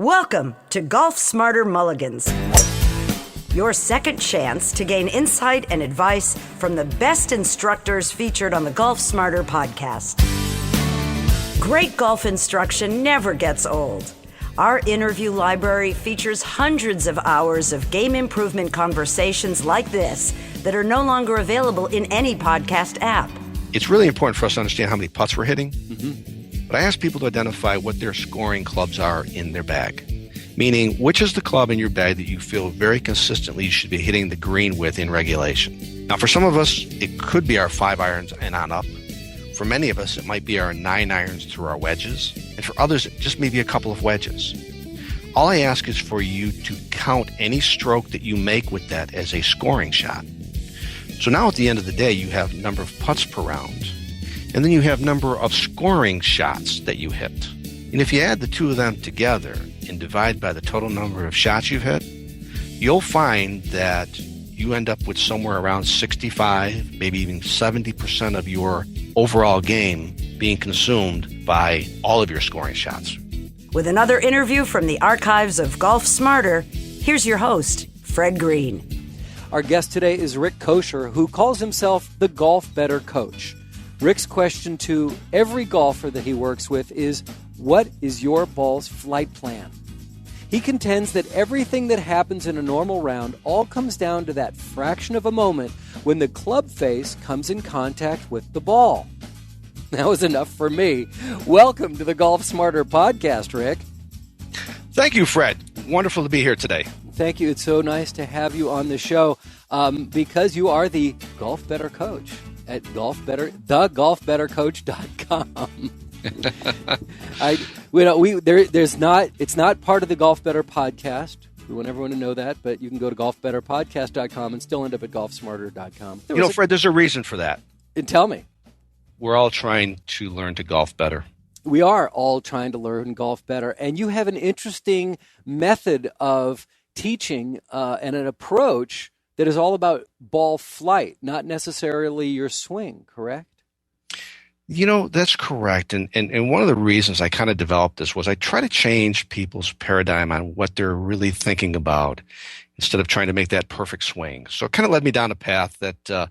Welcome to Golf Smarter Mulligans, your second chance to gain insight and advice from the best instructors featured on the Golf Smarter podcast. Great golf instruction never gets old. Our interview library features hundreds of hours of game improvement conversations like this that are no longer available in any podcast app. It's really important for us to understand how many putts we're hitting. But I ask people to identify what their scoring clubs are in their bag, meaning which is the club in your bag that you feel very consistently you should be hitting the green with in regulation. Now, for some of us, it could be our 5 irons and on up. For many of us, it might be our 9 irons through our wedges. And for others, it just may be a couple of wedges. All I ask is for you to count any stroke that you make with that as a scoring shot. So now at the end of the day, you have number of putts per round. And then you have number of scoring shots that you hit. And if you add the two of them together and divide by the total number of shots you've hit, you'll find that you end up with somewhere around 65, maybe even 70% of your overall game being consumed by all of your scoring shots. With another interview from the archives of Golf Smarter, here's your host, Fred Green. Our guest today is Rick Koscher, who calls himself the Golf Better Coach. Rick's question to every golfer that he works with is, what is your ball's flight plan? He contends that everything that happens in a normal round all comes down to that fraction of a moment when the club face comes in contact with the ball. That was enough for me. Welcome to the Golf Smarter podcast, Rick. Thank you, Fred. Wonderful to be here today. Thank you. It's so nice to have you on the show because you are the Golf Better Coach at thegolfbettercoach.com. It's not part of the Golf Better podcast. We want everyone to know that, but you can go to golfbetterpodcast.com and still end up at golfsmarter.com. Fred, there's a reason for that. And tell me. We're all trying to learn to golf better. We are all trying to learn golf better. And you have an interesting method of teaching and an approach that is all about ball flight, not necessarily your swing, correct? That's correct. And one of the reasons I kind of developed this was I try to change people's paradigm on what they're really thinking about instead of trying to make that perfect swing. So it kind of led me down a path that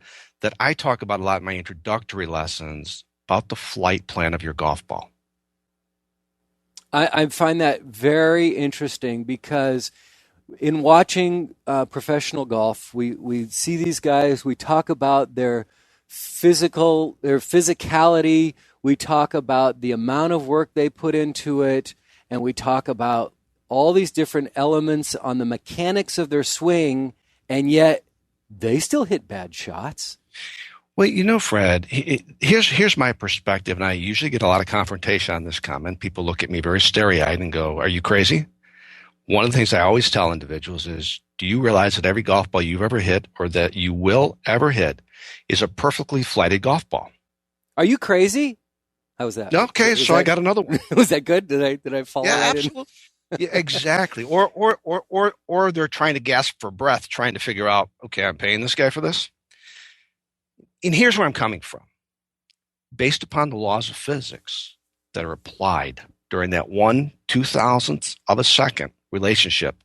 I talk about a lot in my introductory lessons about the flight plan of your golf ball. I find that very interesting because in watching professional golf, we see these guys, we talk about their physicality, we talk about the amount of work they put into it, and we talk about all these different elements on the mechanics of their swing, and yet they still hit bad shots. Well, Fred, here's my perspective, and I usually get a lot of confrontation on this comment. People look at me very starry-eyed and go, are you crazy? One of the things I always tell individuals is, do you realize that every golf ball you've ever hit or that you will ever hit is a perfectly flighted golf ball? Are you crazy? How was that? Okay, so I got another one. Was that good? Did I follow that? Yeah, absolutely. Yeah, exactly. Or they're trying to gasp for breath, trying to figure out, okay, I'm paying this guy for this. And here's where I'm coming from. Based upon the laws of physics that are applied during that 1/2000th of a second relationship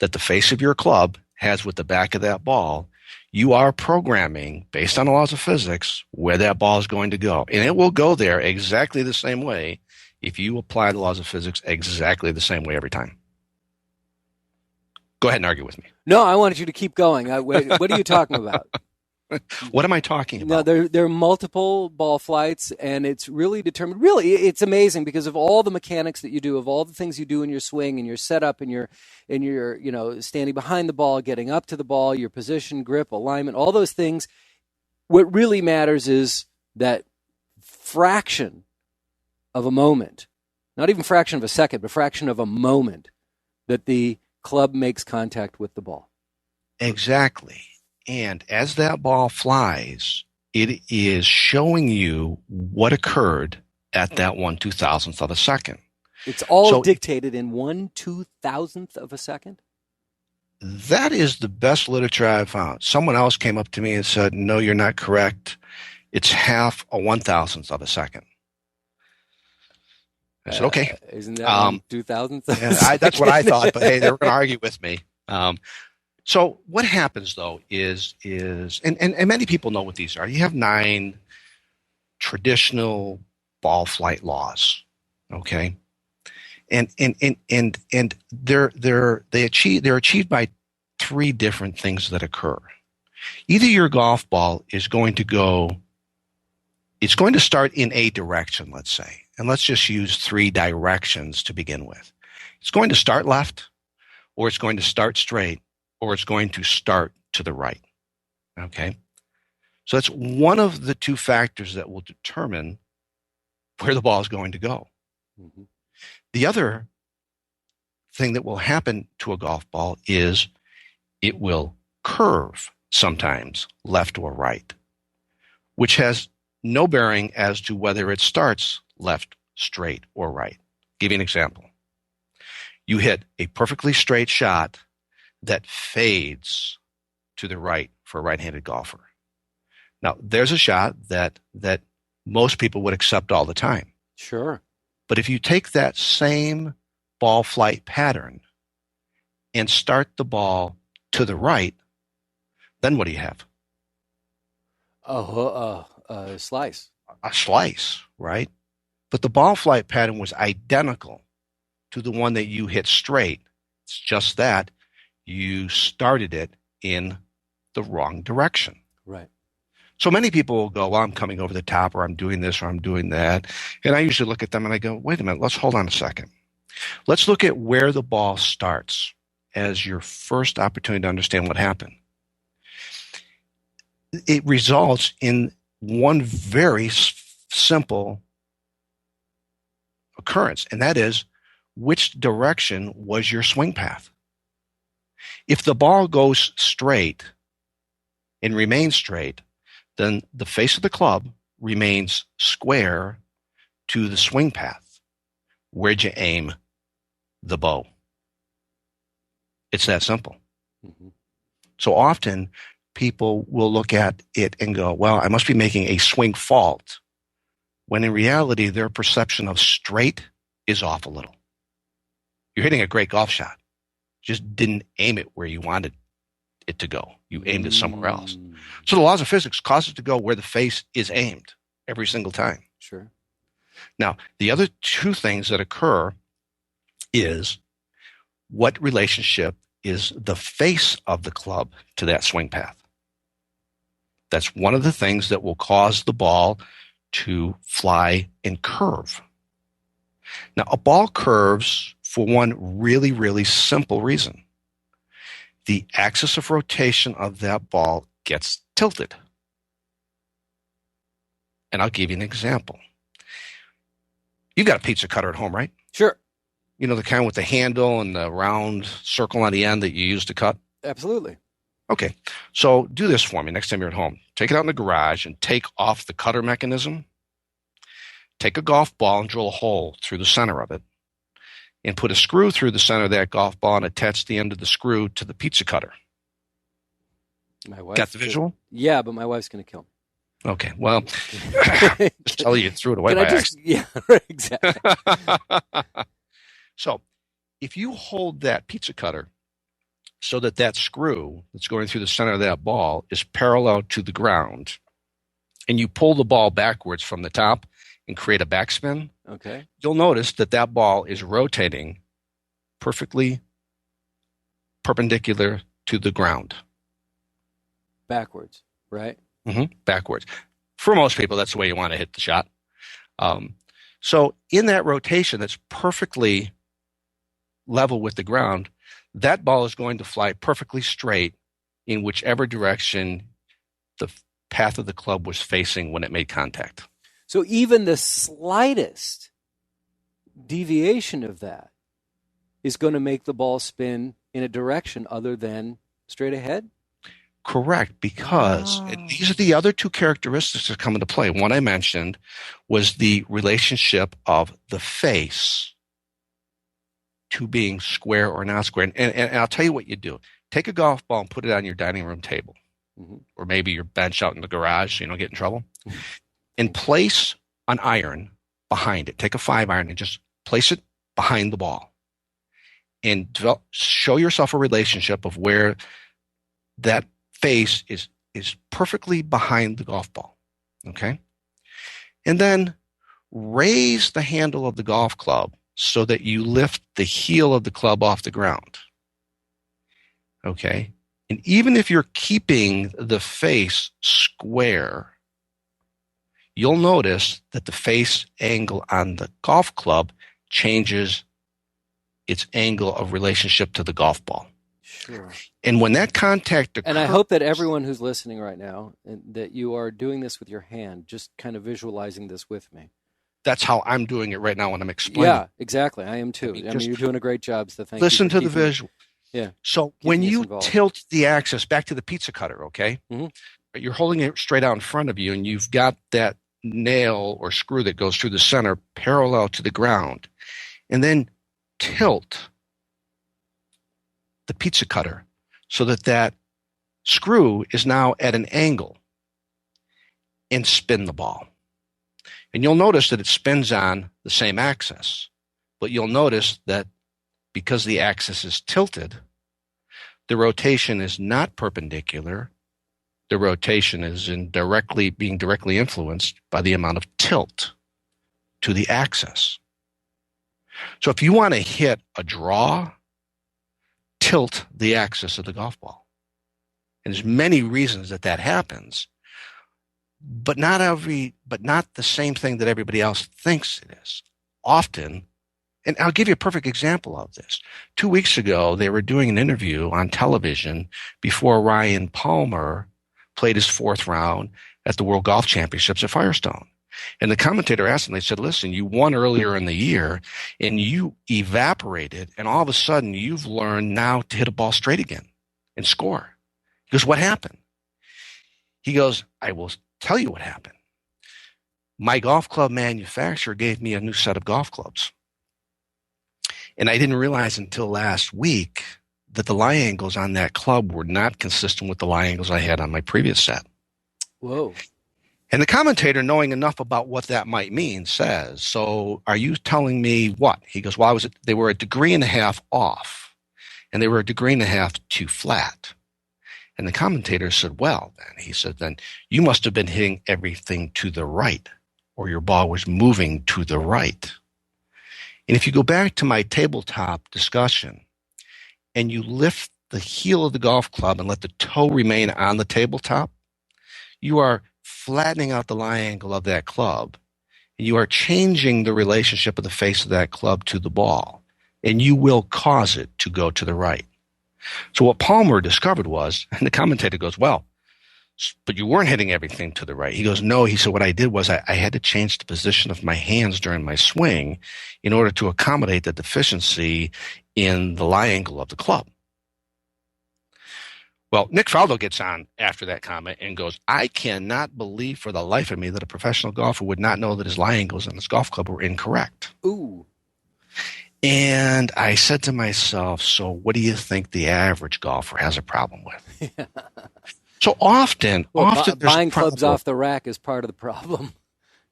that the face of your club has with the back of that ball, you are programming, based on the laws of physics, where that ball is going to go. And it will go there exactly the same way if you apply the laws of physics exactly the same way every time. Go ahead and argue with me. No, I wanted you to keep going. What are you talking about? What am I talking about? No, there are multiple ball flights, and it's really determined. Really, it's amazing because of all the mechanics that you do, of all the things you do in your swing and your setup and your standing behind the ball, getting up to the ball, your position, grip, alignment, all those things. What really matters is that fraction of a moment, not even fraction of a second, but fraction of a moment that the club makes contact with the ball. Exactly. And as that ball flies, it is showing you what occurred at that 1/2000th of a second. It's all dictated in 1/2000th of a second? That is the best literature I've found. Someone else came up to me and said, no, you're not correct. It's half a 1,000th of a second. I said, okay. Isn't that 2000? That's what I thought, but hey, they were going to argue with me. So what happens though is and many people know what these are. You have 9 traditional ball flight laws, okay, and they're achieved by 3 different things that occur. Either your golf ball is going to start in a direction, let's say, and let's just use 3 directions to begin with. It's going to start left, or it's going to start straight, or it's going to start to the right. Okay? So that's one of the 2 factors that will determine where the ball is going to go. Mm-hmm. The other thing that will happen to a golf ball is it will curve sometimes left or right, which has no bearing as to whether it starts left, straight, or right. Give you an example. You hit a perfectly straight shot that fades to the right for a right-handed golfer. Now, there's a shot that most people would accept all the time. Sure. But if you take that same ball flight pattern and start the ball to the right, then what do you have? A slice. A slice, right? But the ball flight pattern was identical to the one that you hit straight. It's just that you started it in the wrong direction. Right. So many people will go, well, I'm coming over the top, or I'm doing this, or I'm doing that. And I usually look at them and I go, wait a minute, let's hold on a second. Let's look at where the ball starts as your first opportunity to understand what happened. It results in one very simple occurrence, and that is, which direction was your swing path? If the ball goes straight and remains straight, then the face of the club remains square to the swing path. Where'd you aim the bow? It's that simple. Mm-hmm. So often people will look at it and go, well, I must be making a swing fault, when in reality their perception of straight is off a little. You're hitting a great golf shot. Just didn't aim it where you wanted it to go. You aimed it somewhere else. So the laws of physics cause it to go where the face is aimed every single time. Sure. Now, the other 2 things that occur is what relationship is the face of the club to that swing path. That's one of the things that will cause the ball to fly and curve. Now, a ball curves for one really, really simple reason. The axis of rotation of that ball gets tilted. And I'll give you an example. You've got a pizza cutter at home, right? Sure. You know, the kind with the handle and the round circle on the end that you use to cut? Absolutely. Okay. So do this for me next time you're at home. Take it out in the garage and take off the cutter mechanism. Take a golf ball and drill a hole through the center of it, and put a screw through the center of that golf ball and attach the end of the screw to the pizza cutter. My wife got the visual? Yeah, but my wife's going to kill me. Okay, well, just tell you threw it away by accident. Yeah, right, exactly. So if you hold that pizza cutter so that that screw that's going through the center of that ball is parallel to the ground, and you pull the ball backwards from the top and create a backspin, okay, you'll notice that that ball is rotating perfectly perpendicular to the ground. Backwards, right? Mm-hmm. Backwards. For most people, that's the way you want to hit the shot. So in that rotation that's perfectly level with the ground, that ball is going to fly perfectly straight in whichever direction the path of the club was facing when it made contact. So even the slightest deviation of that is going to make the ball spin in a direction other than straight ahead? Correct, because and these are the other 2 characteristics that come into play. One I mentioned was the relationship of the face to being square or not square. And I'll tell you what you do. Take a golf ball and put it on your dining room table, or maybe your bench out in the garage so you don't get in trouble, and place an iron behind it. Take a 5-iron and just place it behind the ball and show yourself a relationship of where that face is perfectly behind the golf ball. Okay? And then raise the handle of the golf club so that you lift the heel of the club off the ground. Okay? And even if you're keeping the face square, you'll notice that the face angle on the golf club changes its angle of relationship to the golf ball. Sure. And when that contact occurs, and I hope that everyone who's listening right now, and that you are doing this with your hand, just kind of visualizing this with me. That's how I'm doing it right now when I'm explaining. Yeah, exactly. I am too. I mean, you're doing a great job, so thank you. Listen to the visual. Yeah. So when you tilt the axis back to the pizza cutter, okay, you're holding it straight out in front of you, and you've got that nail or screw that goes through the center parallel to the ground, and then tilt the pizza cutter so that that screw is now at an angle, and spin the ball. And you'll notice that it spins on the same axis, but you'll notice that because the axis is tilted, the rotation is not perpendicular. The rotation is being directly influenced by the amount of tilt to the axis. So if you want to hit a draw, tilt the axis of the golf ball. And there's many reasons that happens, but not the same thing that everybody else thinks it is. Often, and I'll give you a perfect example of this. 2 weeks ago, they were doing an interview on television before Ryan Palmer played his fourth round at the World Golf Championships at Firestone. And the commentator asked him, they said, listen, you won earlier in the year and you evaporated, and all of a sudden you've learned now to hit a ball straight again and score. He goes, what happened? He goes, I will tell you what happened. My golf club manufacturer gave me a new set of golf clubs. And I didn't realize until last week that the lie angles on that club were not consistent with the lie angles I had on my previous set. Whoa. And the commentator, knowing enough about what that might mean, says, so are you telling me what? He goes, well, they were 1.5 degrees off, and they were 1.5 degrees too flat. And the commentator said, well, then, he said, then you must have been hitting everything to the right, or your ball was moving to the right. And if you go back to my tabletop discussion and you lift the heel of the golf club and let the toe remain on the tabletop, you are flattening out the lie angle of that club, and you are changing the relationship of the face of that club to the ball, and you will cause it to go to the right. So what Palmer discovered was, and the commentator goes, well, but you weren't hitting everything to the right. He goes, no. He said, what I did was I had to change the position of my hands during my swing in order to accommodate the deficiency in the lie angle of the club. Well, Nick Faldo gets on after that comment and goes, I cannot believe for the life of me that a professional golfer would not know that his lie angles on his golf club were incorrect. Ooh. And I said to myself, so what do you think the average golfer has a problem with? Yeah. So often buying clubs off the rack is part of the problem.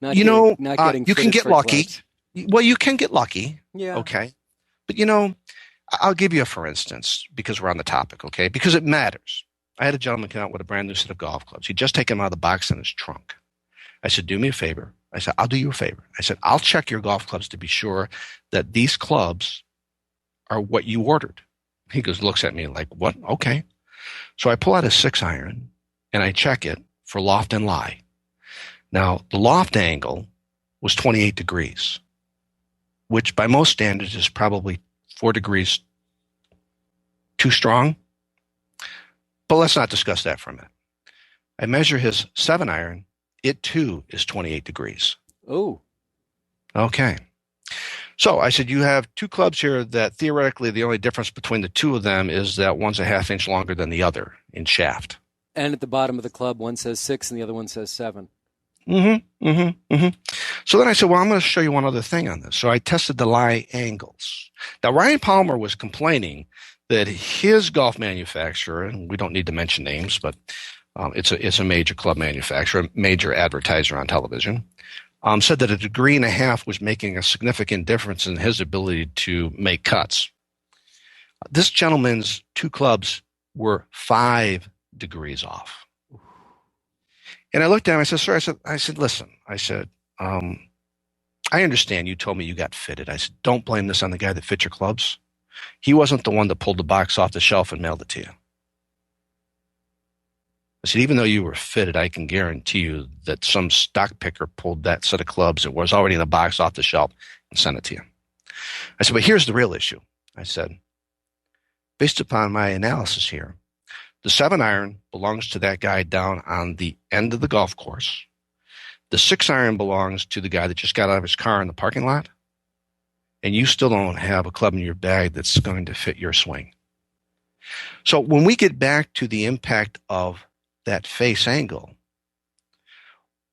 You can get lucky. Clubs. Well, you can get lucky. Yeah. Okay. But, I'll give you a for instance, because we're on the topic, okay? Because it matters. I had a gentleman come out with a brand new set of golf clubs. He'd just taken them out of the box in his trunk. I said, do me a favor. I said, I'll do you a favor. I said, I'll check your golf clubs to be sure that these clubs are what you ordered. He looks at me like, what? Okay. So I pull out a 6-iron and I check it for loft and lie. Now, the loft angle was 28 degrees, which by most standards is probably 4 degrees too strong. But let's not discuss that for a minute. I measure his 7-iron. It too is 28 degrees. Oh. Okay. So I said, you have two clubs here that theoretically the only difference between the two of them is that one's a 1/2 inch longer than the other in shaft. And at the bottom of the club, one says 6 and the other one says 7. So then I said, well, I'm going to show you one other thing on this. So I tested the lie angles. Now, Ryan Palmer was complaining that his golf manufacturer, and we don't need to mention names, but it's a major club manufacturer, a major advertiser on television, said that a degree and a half was making a significant difference in his ability to make cuts. This gentleman's 2 clubs were 5 degrees off. And I looked at him, I said, sir, I said, listen, I said, I understand you told me you got fitted. I said, don't blame this on the guy that fit your clubs. He wasn't the one that pulled the box off the shelf and mailed it to you. I said, even though you were fitted, I can guarantee you that some stock picker pulled that set of clubs that was already in the box off the shelf and sent it to you. I said, but here's the real issue. I said, based upon my analysis here, the 7-iron belongs to that guy down on the end of the golf course. The 6-iron belongs to the guy that just got out of his car in the parking lot. And you still don't have a club in your bag that's going to fit your swing. So when we get back to the impact of that face angle,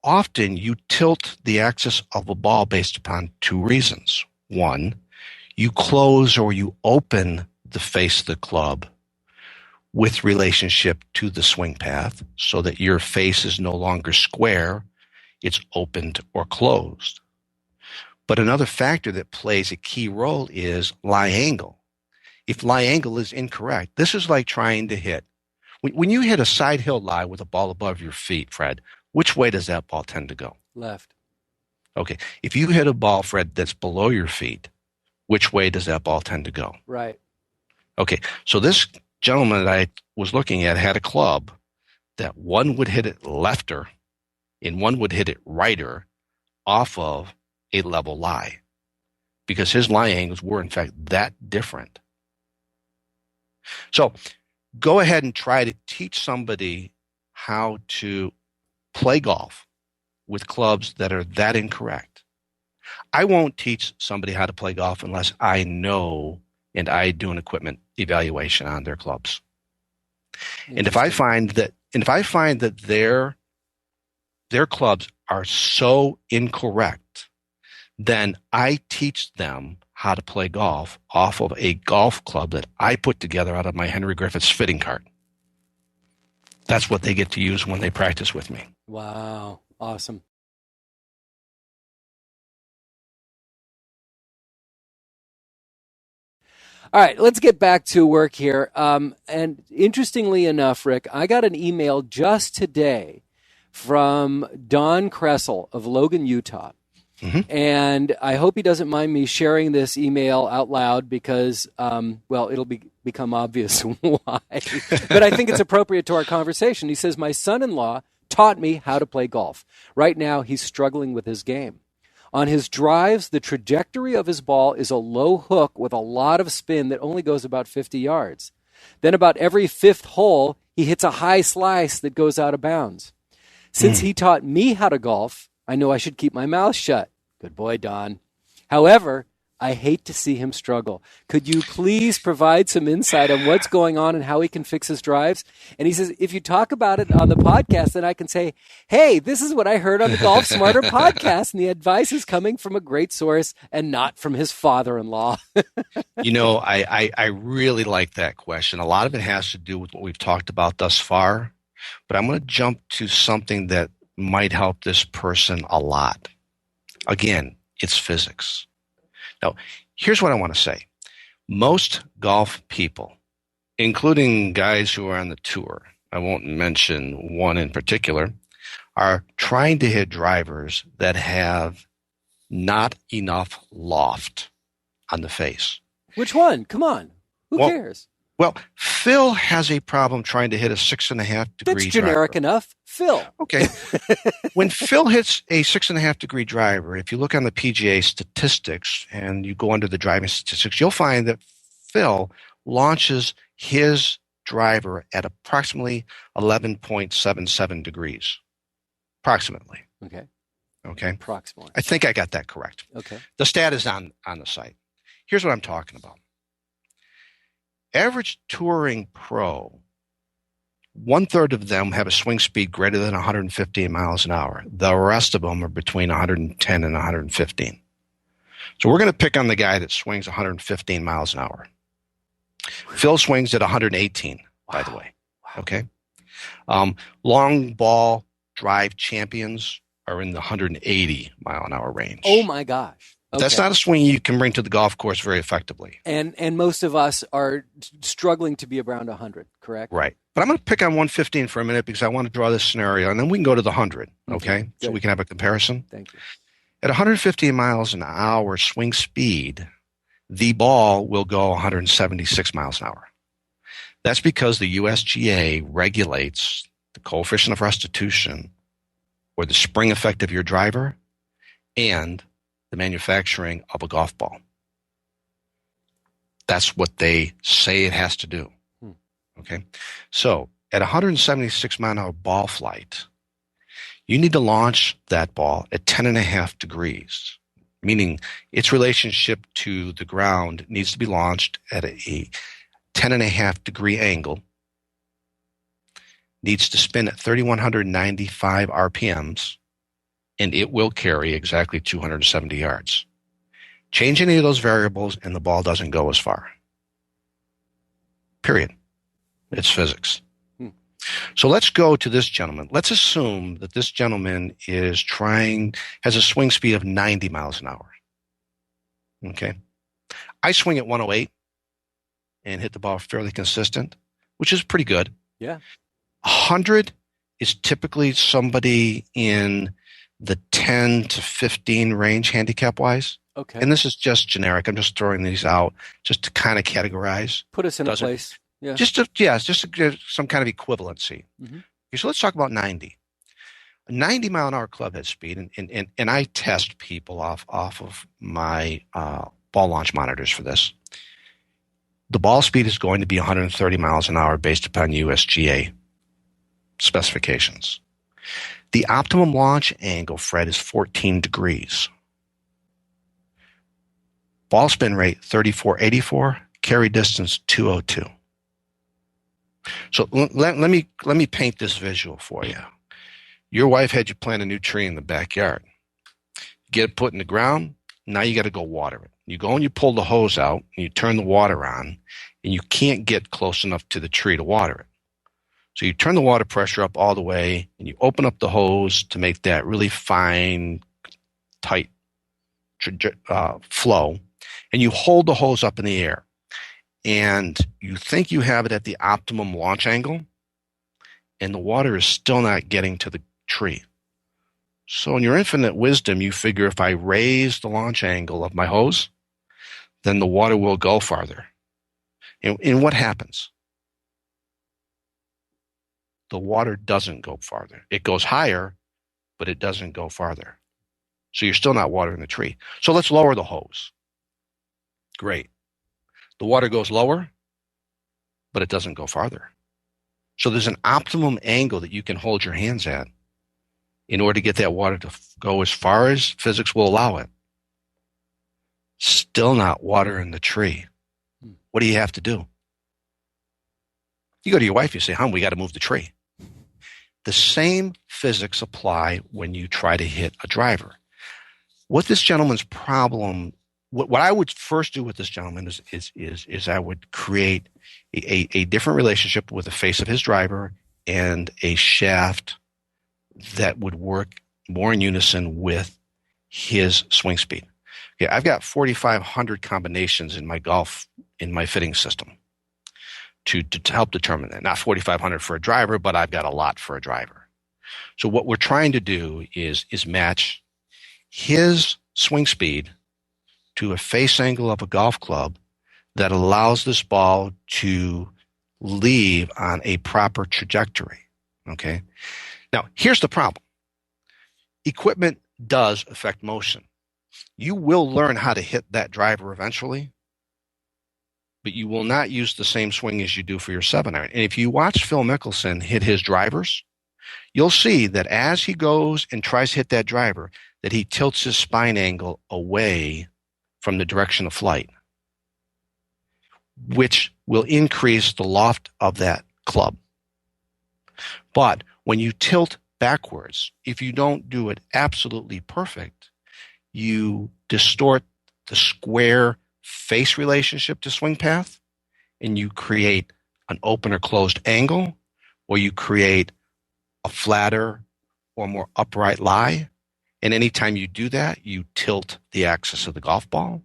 often you tilt the axis of a ball based upon 2 reasons. One, you close or you open the face of the club with relationship to the swing path so that your face is no longer square, it's opened or closed. But another factor that plays a key role is lie angle. If lie angle is incorrect, this is like trying to hit. When you hit a side hill lie with a ball above your feet, Fred, which way does that ball tend to go? Left. Okay. If you hit a ball, Fred, that's below your feet, which way does that ball tend to go? Right. Okay. So this gentleman that I was looking at had a club that one would hit it lefter and one would hit it righter off of a level lie because his lie angles were in fact that different. So go ahead and try to teach somebody how to play golf with clubs that are that incorrect. I won't teach somebody how to play golf unless I know and I do an equipment evaluation on their clubs. And if I find that their clubs are so incorrect, then I teach them how to play golf off of a golf club that I put together out of my Henry Griffiths fitting cart. That's what they get to use when they practice with me. Wow. Awesome. All right, let's get back to work here. And interestingly enough, Rick, I got an email just today from Don Kressel of Logan, Utah. Mm-hmm. And I hope he doesn't mind me sharing this email out loud because, it'll become obvious why. But I think it's appropriate to our conversation. He says, my son-in-law taught me how to play golf. Right now, he's struggling with his game. On his drives, the trajectory of his ball is a low hook with a lot of spin that only goes about 50 yards. Then about every 5th hole, he hits a high slice that goes out of bounds. Since he taught me how to golf, I know I should keep my mouth shut. Good boy, Don. However, I hate to see him struggle. Could you please provide some insight on what's going on and how he can fix his drives? And he says, if you talk about it on the podcast, then I can say, hey, this is what I heard on the Golf Smarter podcast, and the advice is coming from a great source and not from his father-in-law. I really like that question. A lot of it has to do with what we've talked about thus far, but I'm going to jump to something that might help this person a lot. Again, it's physics. Now, here's what I want to say. Most golf people, including guys who are on the tour, I won't mention one in particular, are trying to hit drivers that have not enough loft on the face. Which one? Come on. Who cares? Well, Phil has a problem trying to hit a 6.5 degree That's generic driver. enough. Phil. Okay. When Phil hits a 6.5 degree driver, if you look on the PGA statistics and you go under the driving statistics, you'll find that Phil launches his driver at approximately 11.77 degrees. Approximately. Okay. Approximately. I think I got that correct. Okay. The stat is on the site. Here's what I'm talking about. Average touring pro, 1/3 of them have a swing speed greater than 115 miles an hour. The rest of them are between 110 and 115. So we're going to pick on the guy that swings 115 miles an hour. Phil swings at 118, by the way. Okay. Long ball drive champions are in the 180 mile an hour range. Oh my gosh. Okay. That's not a swing you can bring to the golf course very effectively. And most of us are struggling to be around 100, correct? Right. But I'm going to pick on 115 for a minute because I want to draw this scenario, and then we can go to the 100, okay? So we can have a comparison. Thank you. At 115 miles an hour swing speed, the ball will go 176 miles an hour. That's because the USGA regulates the coefficient of restitution or the spring effect of your driver and the manufacturing of a golf ball. That's what they say it has to do. Okay? So at 176 mile an hour ball flight, you need to launch that ball at 10.5 degrees, meaning its relationship to the ground needs to be launched at a 10.5 degree angle, needs to spin at 3,195 RPMs, and it will carry exactly 270 yards. Change any of those variables and the ball doesn't go as far. Period. It's physics. So let's go to this gentleman. Let's assume that this gentleman has a swing speed of 90 miles an hour. Okay. I swing at 108 and hit the ball fairly consistent, which is pretty good. Yeah. 100 is typically somebody in the 10 to 15 range handicap-wise. Okay. And this is just generic. I'm just throwing these out just to kind of categorize. Put us in a place. Yeah. Just to get some kind of equivalency. Mm-hmm. Okay, so let's talk about 90. A 90 mile an hour club head speed, and I test people off of my ball launch monitors for this. The ball speed is going to be 130 miles an hour based upon USGA specifications. The optimum launch angle, Fred, is 14 degrees. Ball spin rate 3484, carry distance 202. So let me paint this visual for you. Your wife had you plant a new tree in the backyard. Get it put in the ground. Now you got to go water it. You go and you pull the hose out and you turn the water on, and you can't get close enough to the tree to water it. So you turn the water pressure up all the way and you open up the hose to make that really fine, tight flow, and you hold the hose up in the air. And you think you have it at the optimum launch angle, and the water is still not getting to the tree. So in your infinite wisdom, you figure if I raise the launch angle of my hose, then the water will go farther. And what happens? The water doesn't go farther. It goes higher, but it doesn't go farther. So you're still not watering the tree. So let's lower the hose. Great. The water goes lower, but it doesn't go farther. So there's an optimum angle that you can hold your hands at in order to get that water to go as far as physics will allow it. Still not watering the tree. What do you have to do? You go to your wife, you say, "Hon, we got to move the tree." The same physics apply when you try to hit a driver. What this gentleman's problem, what I would first do with this gentleman is I would create a different relationship with the face of his driver and a shaft that would work more in unison with his swing speed. Okay, I've got 4,500 combinations in my fitting system to help determine that. Not 4,500 for a driver, but I've got a lot for a driver. So what we're trying to do is match his swing speed to a face angle of a golf club that allows this ball to leave on a proper trajectory. Okay? Now, here's the problem. Equipment does affect motion. You will learn how to hit that driver eventually, but you will not use the same swing as you do for your 7-iron. And if you watch Phil Mickelson hit his drivers, you'll see that as he goes and tries to hit that driver, that he tilts his spine angle away from the direction of flight, which will increase the loft of that club. But when you tilt backwards, if you don't do it absolutely perfect, you distort the square face relationship to swing path, and you create an open or closed angle, or you create a flatter or more upright lie, And anytime you do that, you tilt the axis of the golf ball,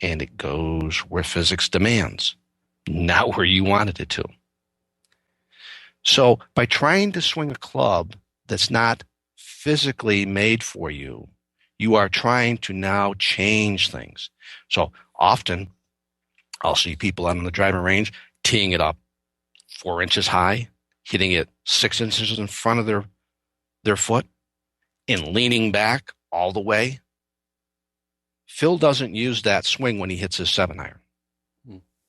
and it goes where physics demands, not where you wanted it to. So by trying to swing a club that's not physically made for you, you are trying to now change things. So often I'll see people out on the driving range teeing it up 4 inches high, hitting it 6 inches in front of their foot, and leaning back all the way. Phil doesn't use that swing when he hits his 7-iron.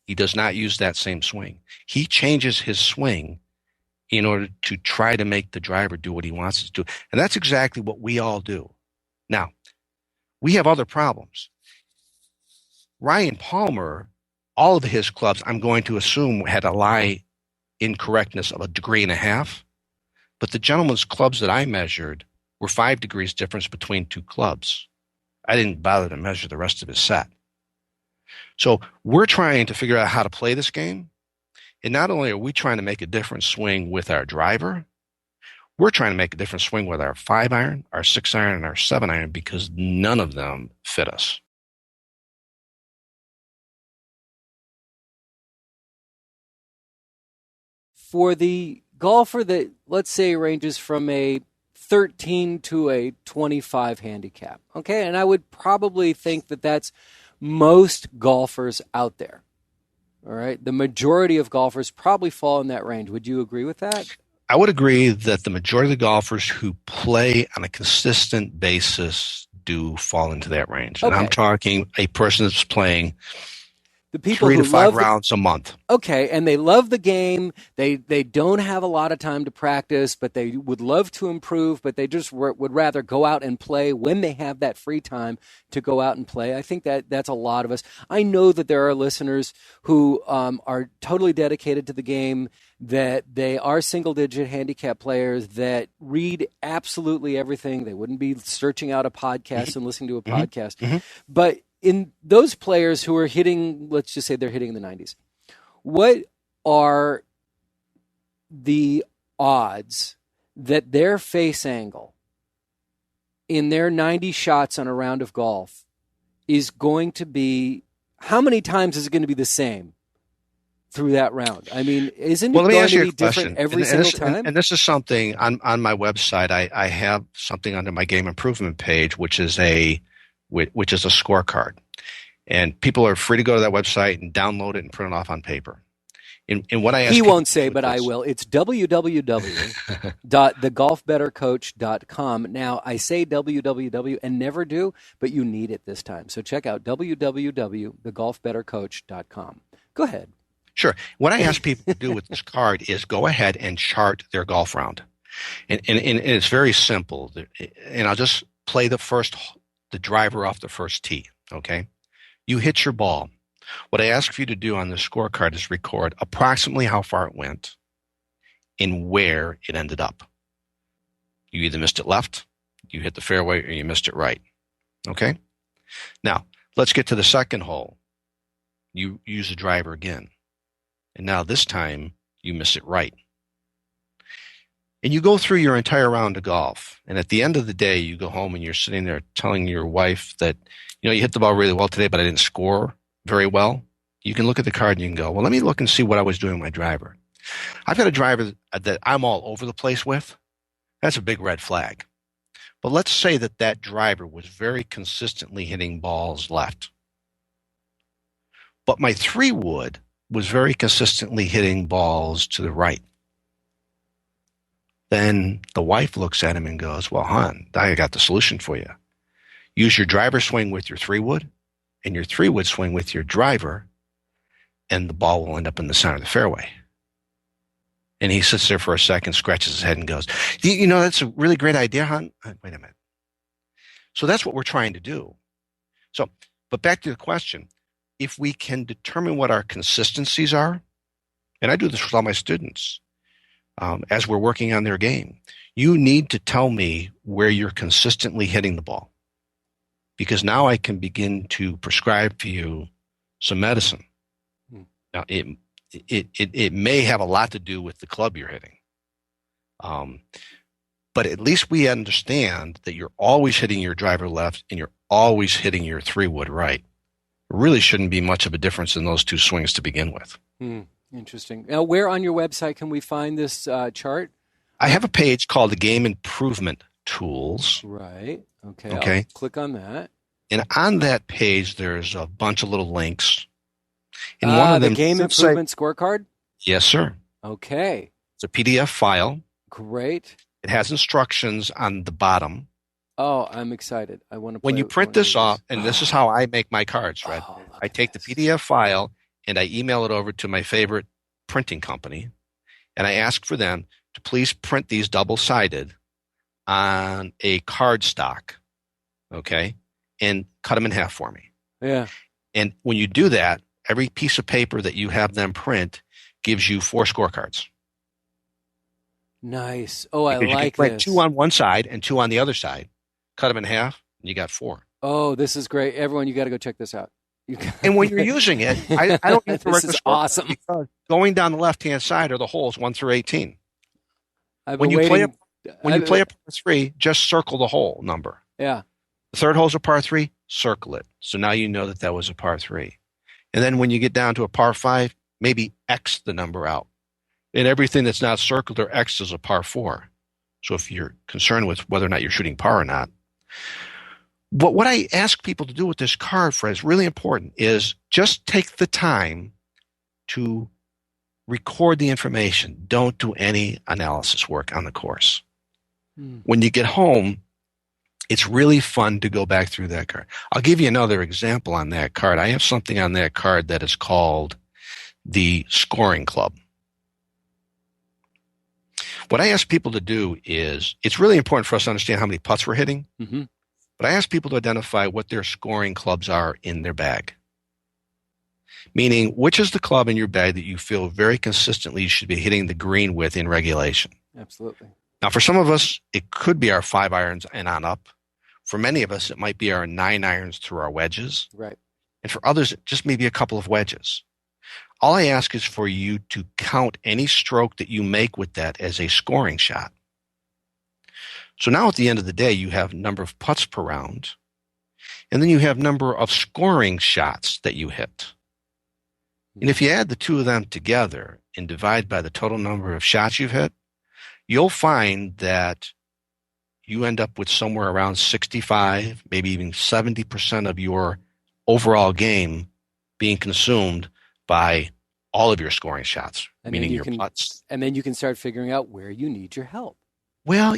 He does not use that same swing. He changes his swing in order to try to make the driver do what he wants it to do. And that's exactly what we all do. Now, we have other problems. Ryan Palmer, all of his clubs, I'm going to assume, had a lie incorrectness of 1.5 degrees. But the gentleman's clubs that I measured were 5 degrees difference between two clubs. I didn't bother to measure the rest of his set. So we're trying to figure out how to play this game. And not only are we trying to make a different swing with our driver, we're trying to make a different swing with our 5-iron, our 6-iron, and our 7-iron, because none of them fit us. For the golfer that, let's say, ranges from a 13 to a 25 handicap, okay? And I would probably think that that's most golfers out there. All right. The majority of golfers probably fall in that range. Would you agree with that? I would agree that the majority of the golfers who play on a consistent basis do fall into that range. Okay. And I'm talking a person that's playing the people 3 who to 5 love rounds a month. Okay, and they love the game. They don't have a lot of time to practice, but they would love to improve, but they just would rather go out and play when they have that free time to go out and play. I think that's a lot of us. I know that there are listeners who are totally dedicated to the game, that they are single-digit handicap players that read absolutely everything. They wouldn't be searching out a podcast and listening to a podcast. Mm-hmm. But in those players who are hitting, let's just say they're hitting in the 90s, what are the odds that their face angle in their 90 shots on a round of golf is going to be, how many times is it going to be the same through that round? I mean, isn't it going to be different every single time? And this is something on my website. I have something under my game improvement page, which is a scorecard. And people are free to go to that website and download it and print it off on paper. And what I ask he won't say, but I will. It's www.thegolfbettercoach.com. Now, I say www and never do, but you need it this time. So check out www.thegolfbettercoach.com. Go ahead. Sure. What I ask people to do with this card is go ahead and chart their golf round. And it's very simple. And I'll just play the driver off the first tee, okay? You hit your ball. What I ask for you to do on the scorecard is record approximately how far it went and where it ended up. You either missed it left, you hit the fairway, or you missed it right, okay? Now, let's get to the second hole. You use the driver again. And now this time, you miss it right. And you go through your entire round of golf. And at the end of the day, you go home and you're sitting there telling your wife that, you hit the ball really well today, but I didn't score very well. You can look at the card and you can go, well, let me look and see what I was doing with my driver. I've got a driver that I'm all over the place with. That's a big red flag. But let's say that driver was very consistently hitting balls left. But my 3-wood was very consistently hitting balls to the right. Then the wife looks at him and goes, well, hon, I got the solution for you. Use your driver swing with your 3-wood and your 3-wood swing with your driver, and the ball will end up in the center of the fairway. And he sits there for a second, scratches his head and goes, that's a really great idea, hon. Wait a minute. So that's what we're trying to do. So, but back to the question, if we can determine what our consistencies are, and I do this with all my students, as we're working on their game, you need to tell me where you're consistently hitting the ball. Because now I can begin to prescribe for you some medicine. Now, it may have a lot to do with the club you're hitting. But at least we understand that you're always hitting your driver left and you're always hitting your 3-wood right. There really shouldn't be much of a difference in those two swings to begin with. Interesting. Now, where on your website can we find this chart? I have a page called the Game Improvement Tools. Right. Okay. Okay. I'll click on that. And on that page, there's a bunch of little links. And one of them, the Game Improvement Scorecard? Yes, sir. Okay. It's a PDF file. Great. It has instructions on the bottom. Oh, I'm excited. I want to play. When you print this off, and this is how I make my cards, Fred. I take the PDF file and I email it over to my favorite printing company, and I ask for them to please print these double-sided on a card stock, okay, and cut them in half for me. Yeah. And when you do that, every piece of paper that you have them print gives you 4 scorecards. Nice. Oh, because I like you can print this. 2 on one side and 2 on the other side. Cut them in half, and you got 4. Oh, this is great. Everyone, you got to go check this out. And when you're using it, I don't use the this is awesome. Because going down the left-hand side are the holes 1 through 18. When you play a par 3, just circle the hole number. Yeah. The third hole's a par 3, circle it. So now you know that was a par 3. And then when you get down to a par 5, maybe X the number out. And everything that's not circled or X is a par 4. So if you're concerned with whether or not you're shooting par or not. But what I ask people to do with this card, Fred, is really important, is just take the time to record the information. Don't do any analysis work on the course. When you get home, it's really fun to go back through that card. I'll give you another example on that card. I have something on that card that is called the scoring club. What I ask people to do is, it's really important for us to understand how many putts we're hitting, but I ask people to identify what their scoring clubs are in their bag. Meaning, which is the club in your bag that you feel very consistently you should be hitting the green with in regulation? Absolutely. Now, for some of us, it could be our 5 irons and on up. For many of us, it might be our 9 irons through our wedges. Right. And for others, it just may be a couple of wedges. All I ask is for you to count any stroke that you make with that as a scoring shot. So now at the end of the day, you have number of putts per round, and then you have number of scoring shots that you hit. And if you add the two of them together and divide by the total number of shots you've hit, you'll find that you end up with somewhere around 65, maybe even 70% of your overall game being consumed by all of your scoring shots, meaning your putts. And then you can start figuring out where you need your help. Well,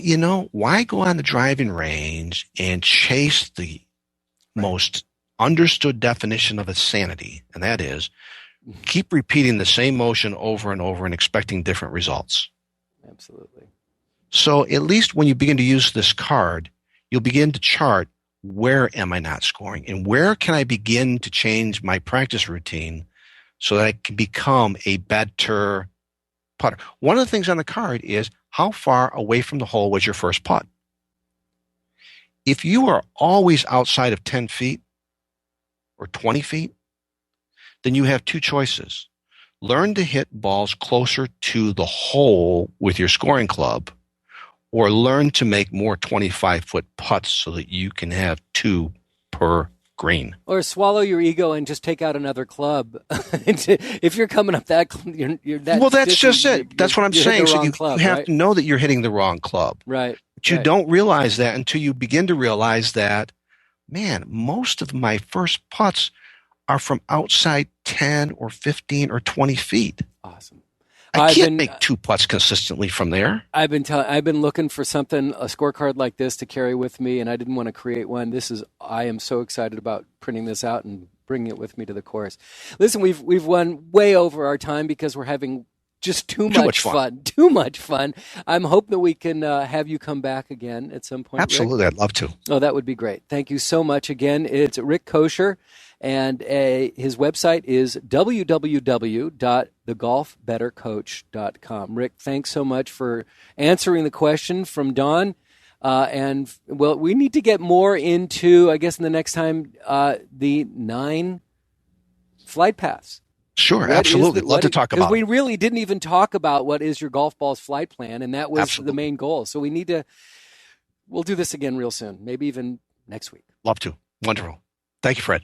why go on the driving range and chase the most understood definition of insanity? And that is, keep repeating the same motion over and over and expecting different results. Absolutely. So at least when you begin to use this card, you'll begin to chart, where am I not scoring? And where can I begin to change my practice routine so that I can become a better putter? One of the things on the card is, how far away from the hole was your first putt? If you are always outside of 10 feet or 20 feet, then you have 2 choices. Learn to hit balls closer to the hole with your scoring club, or learn to make more 25-foot putts so that you can have 2 per green. Or swallow your ego and just take out another club. If you're coming up that, you're that. Well, that's just it. That's what I'm saying. So you have right? to know that you're hitting the wrong club. Right. But you don't realize that until you begin to realize that, man, most of my first putts are from outside 10 or 15 or 20 feet. Awesome. I can't make 2 putts consistently from there. I've been looking for something, a scorecard like this to carry with me, and I didn't want to create one. I am so excited about printing this out and bringing it with me to the course. Listen, we've run way over our time because we're having just too much fun. Too much fun. I'm hoping that we can have you come back again at some point. Absolutely, Rick. I'd love to. Oh, that would be great. Thank you so much again. It's Rick Koscher. And his website is www.thegolfbettercoach.com. Rick, thanks so much for answering the question from Don. We need to get more into, I guess, in the next time, the 9 flight paths. Sure, absolutely. Love to talk about it. Because we really didn't even talk about what is your golf ball's flight plan, and that was the main goal. So we need to we'll do this again real soon, maybe even next week. Love to. Wonderful. Thank you, Fred.